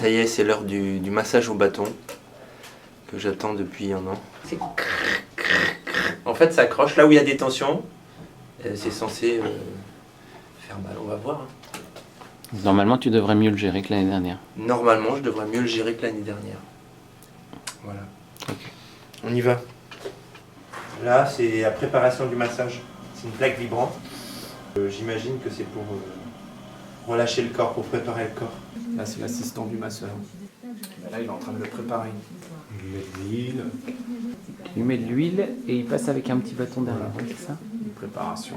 Ça y est, c'est l'heure du massage au bâton que j'attends depuis un an. En fait, ça accroche là où il y a des tensions. C'est censé faire mal, on va voir. Hein. Normalement, tu devrais mieux le gérer que l'année dernière. Normalement, je devrais mieux le gérer que l'année dernière. Voilà. Okay. On y va. Là, c'est la préparation du massage. C'est une plaque vibrante. J'imagine que c'est pour relâcher le corps, pour préparer le corps. Là, c'est l'assistant du masseur. Là, il est en train de le préparer. Il met de l'huile. Il met de l'huile et il passe avec un petit bâton derrière, voilà. C'est ça? Une préparation.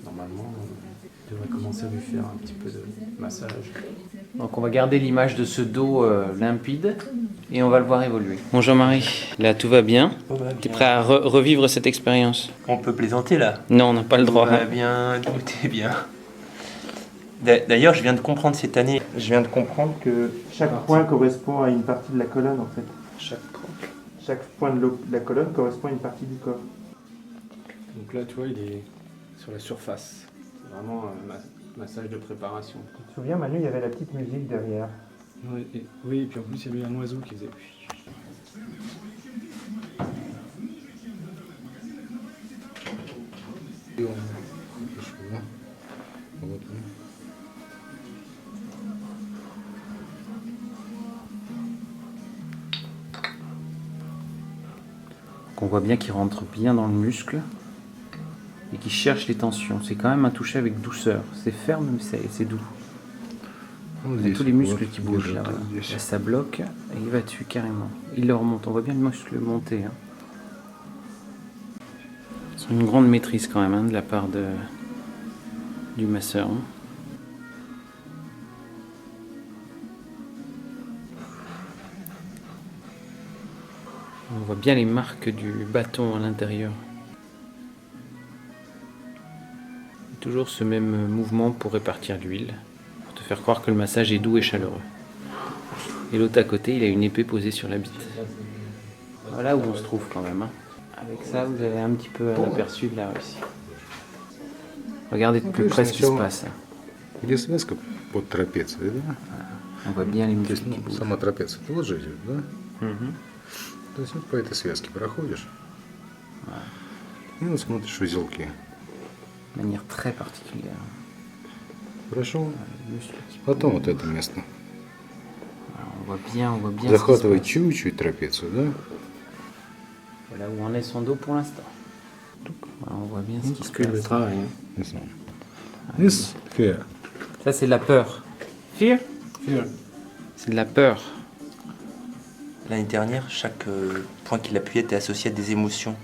Normalement, on devrait commencer à lui faire un petit peu de massage. Donc on va garder l'image de ce dos limpide et on va le voir évoluer. Bon Jean-Marie, là tout va bien. Tu es prêt à revivre cette expérience? On peut plaisanter là. Non, on n'a pas le droit. Tout va bien, tout est bien. D'ailleurs, je viens de comprendre cette année, je viens de comprendre que chaque point correspond à une partie de la colonne en fait. Chaque point de la colonne correspond à une partie du corps. Donc là, tu vois, il est sur la surface. C'est vraiment un massage de préparation. Tu te souviens, Manu, il y avait la petite musique derrière. Oui, et puis en plus, il y avait un oiseau qui faisait... On voit bien qu'il rentre bien dans le muscle et qu'il cherche les tensions. C'est quand même un toucher avec douceur. C'est ferme, mais c'est doux. Il y a tous les muscles qui bougent là, voilà. Là, ça bloque et il va dessus carrément. Il le remonte. On voit bien le muscle monter. Hein. C'est une grande maîtrise quand même hein, de la part du masseur. Hein. On voit bien les marques du bâton à l'intérieur. Toujours ce même mouvement pour répartir l'huile, pour te faire croire que le massage est doux et chaleureux. Et l'autre à côté, il a une épée posée sur la bite. Voilà où on se trouve quand même. Hein. Avec ça, vous avez un petit peu un aperçu de la Russie. Regardez de plus près ce qui se passe. Где связка под трапецией, да? On voit bien les muscles qui bougent. Сама трапеция тоже идет, да? То есть вот по этой связке проходишь. И вот смотришь узелки. De manière très particulière. Хорошо. Потом вот это место. On voit bien. Захватывай чуть-чуть трапецию, да? Voilà où en est son dos pour l'instant. Voilà, on voit bien ce qui se le passe. travail. This fear. Ça c'est la peur. Fear? C'est de la peur. L'année dernière, chaque point qu'il appuyait était associé à des émotions.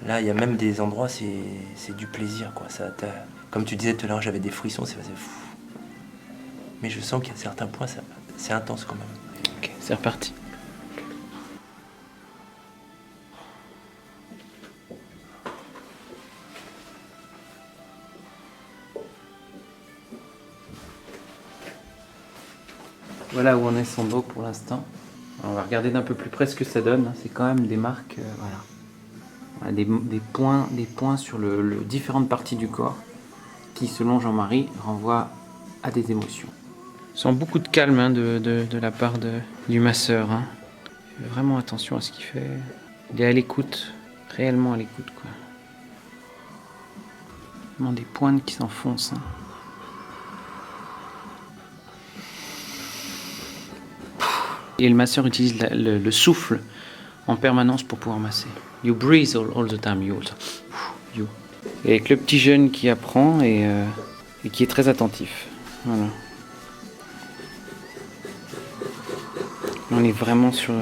Là, il y a même des endroits, c'est du plaisir, quoi. Ça, comme tu disais tout à l'heure, j'avais des frissons, c'est fou. Mais je sens qu'il y a certains points, c'est intense quand même. Ok, c'est reparti. Voilà où en est son dos pour l'instant. On va regarder d'un peu plus près ce que ça donne. C'est quand même des marques, voilà. Des points sur différentes parties du corps qui, selon Jean-Marie, renvoient à des émotions. On sent beaucoup de calme hein, de la part du masseur. Hein. Il fait vraiment attention à ce qu'il fait. Il est à l'écoute, réellement à l'écoute, quoi. Vraiment des pointes qui s'enfoncent. Hein. Et le masseur utilise le souffle en permanence pour pouvoir masser. You breathe all the time. You. Et avec le petit jeune qui apprend et qui est très attentif. Voilà. On est vraiment sur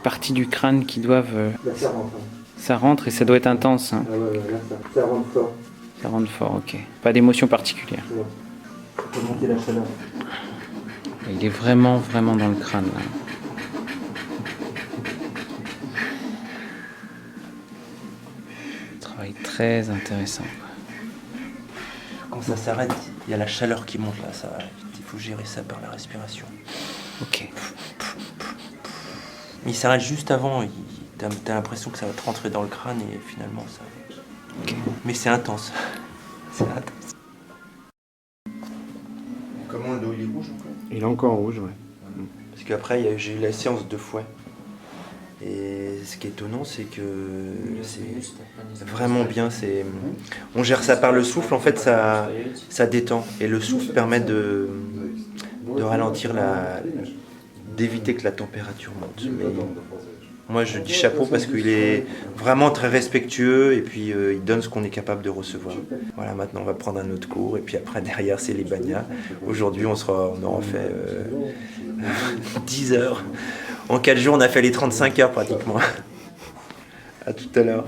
partie du crâne qui doivent... Là, ça rentre. Ça rentre et ça doit être intense. Hein. Ah ouais, là, ça rentre fort. Ça rentre fort, ok. Pas d'émotion particulière. Ouais. Faut monter la chaleur. Il est vraiment dans le crâne. Là. Travail très intéressant. Quand ça s'arrête, il y a la chaleur qui monte là. Il faut gérer ça par la respiration. Ok. Mais il s'arrête juste avant. T'as l'impression que ça va te rentrer dans le crâne et finalement ça. Ok. Mais c'est intense. C'est intense. Comment le dos il est rouge encore? Il est encore rouge, ouais. Parce qu'après, j'ai eu la séance de fouet. Et ce qui est étonnant, c'est que c'est vraiment bien. On gère ça par le souffle, en fait, ça détend. Et le souffle permet de ralentir, d'éviter que la température monte. Mais moi, je dis chapeau parce qu'il est vraiment très respectueux et puis il donne ce qu'on est capable de recevoir. Voilà, maintenant, on va prendre un autre cours. Et puis après, derrière, c'est les bagnats. Aujourd'hui, on aura fait 10 heures. En 4 jours, on a fait les 35 heures pratiquement. À tout à l'heure.